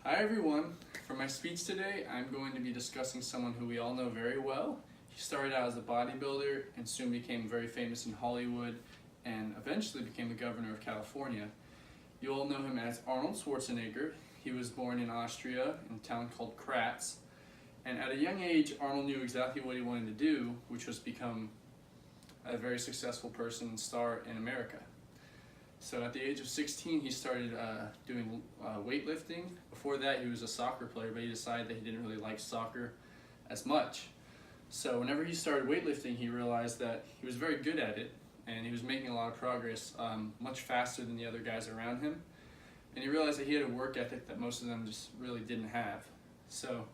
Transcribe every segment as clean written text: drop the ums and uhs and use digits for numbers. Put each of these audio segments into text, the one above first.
Hi everyone. For my speech today, I'm going to be discussing someone who we all know very well. He started out as a bodybuilder and soon became very famous in Hollywood and eventually became the governor of California. You all know him as Arnold Schwarzenegger. He was born in Austria in a town called Graz. And at a young age, Arnold knew exactly what he wanted to do, which was become a very successful person and star in America. So at the age of 16, he started doing weightlifting. Before that, he was a soccer player, but he decided that he didn't really like soccer as much. So whenever he started weightlifting, he realized that he was very good at it, and he was making a lot of progress, much faster than the other guys around him. And he realized that he had a work ethic that most of them just really didn't have. So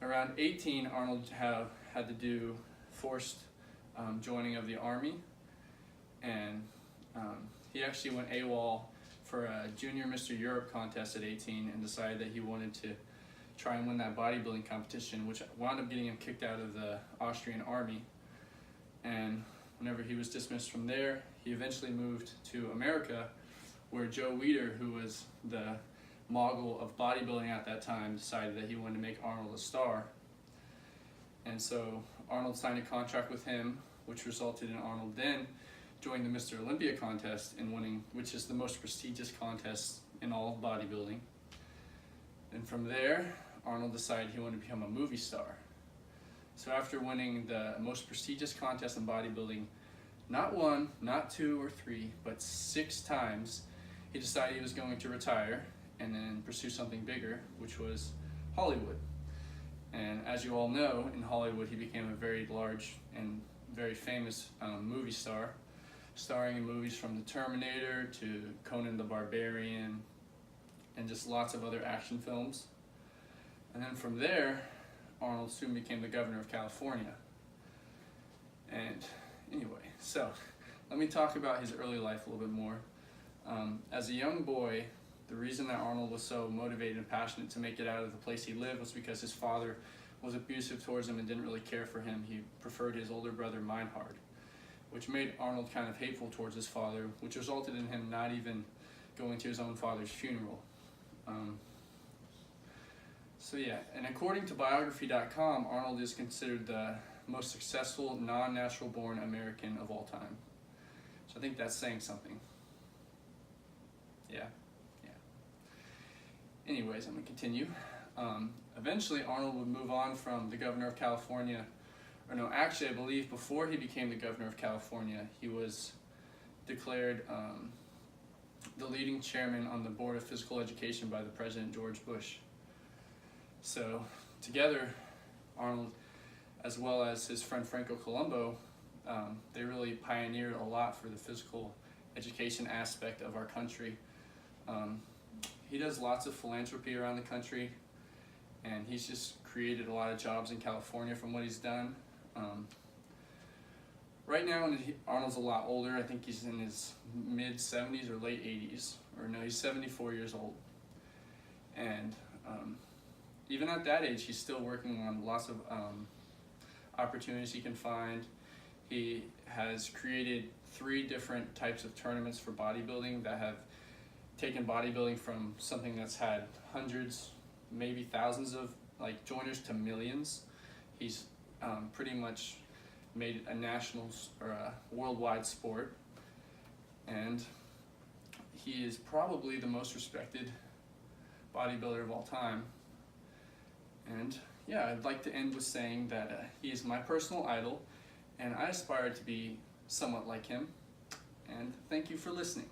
around 18, Arnold had to do forced joining of the army, and he actually went AWOL for a Junior Mr. Europe contest at 18 and decided that he wanted to try and win that bodybuilding competition, which wound up getting him kicked out of the Austrian army. And whenever he was dismissed from there, he eventually moved to America, where Joe Weider, who was the mogul of bodybuilding at that time, decided that he wanted to make Arnold a star. And so Arnold signed a contract with him, which resulted in Arnold then joining the Mr. Olympia contest and winning, which is the most prestigious contest in all of bodybuilding. And from there, Arnold decided he wanted to become a movie star. So after winning the most prestigious contest in bodybuilding, not one, not two or three, but 6 times, he decided he was going to retire and then pursue something bigger, which was Hollywood. And as you all know, in Hollywood he became a very large and very famous movie star, starring in movies from The Terminator to Conan the Barbarian and just lots of other action films. And then from there, Arnold soon became the governor of California. And anyway, so let me talk about his early life a little bit more. As a young boy, the reason that Arnold was so motivated and passionate to make it out of the place he lived was because his father was abusive towards him and didn't really care for him. He preferred his older brother Meinhard, which made Arnold kind of hateful towards his father, which resulted in him not even going to his own father's funeral. So yeah, and according to biography.com, Arnold is considered the most successful non-natural born American of all time. So I think that's saying something. Yeah. Anyways, I'm gonna continue. Eventually Arnold would move on from the governor of California. Or no, actually, I believe before he became the governor of California, he was declared the leading chairman on the Board of Physical Education by the President George Bush. So together, Arnold, as well as his friend Franco Colombo, they really pioneered a lot for the physical education aspect of our country. He does lots of philanthropy around the country, and he's just created a lot of jobs in California from what he's done. Right now, Arnold's a lot older. I think he's in his mid-70s or late 80s. Or no, he's 74 years old. And even at that age, he's still working on lots of opportunities he can find. He has created 3 different types of tournaments for bodybuilding that have taken bodybuilding from something that's had hundreds, maybe thousands of joiners to millions. He's pretty much made it a national or a worldwide sport, and he is probably the most respected bodybuilder of all time. And yeah, I'd like to end with saying that he is my personal idol, and I aspire to be somewhat like him. And thank you for listening.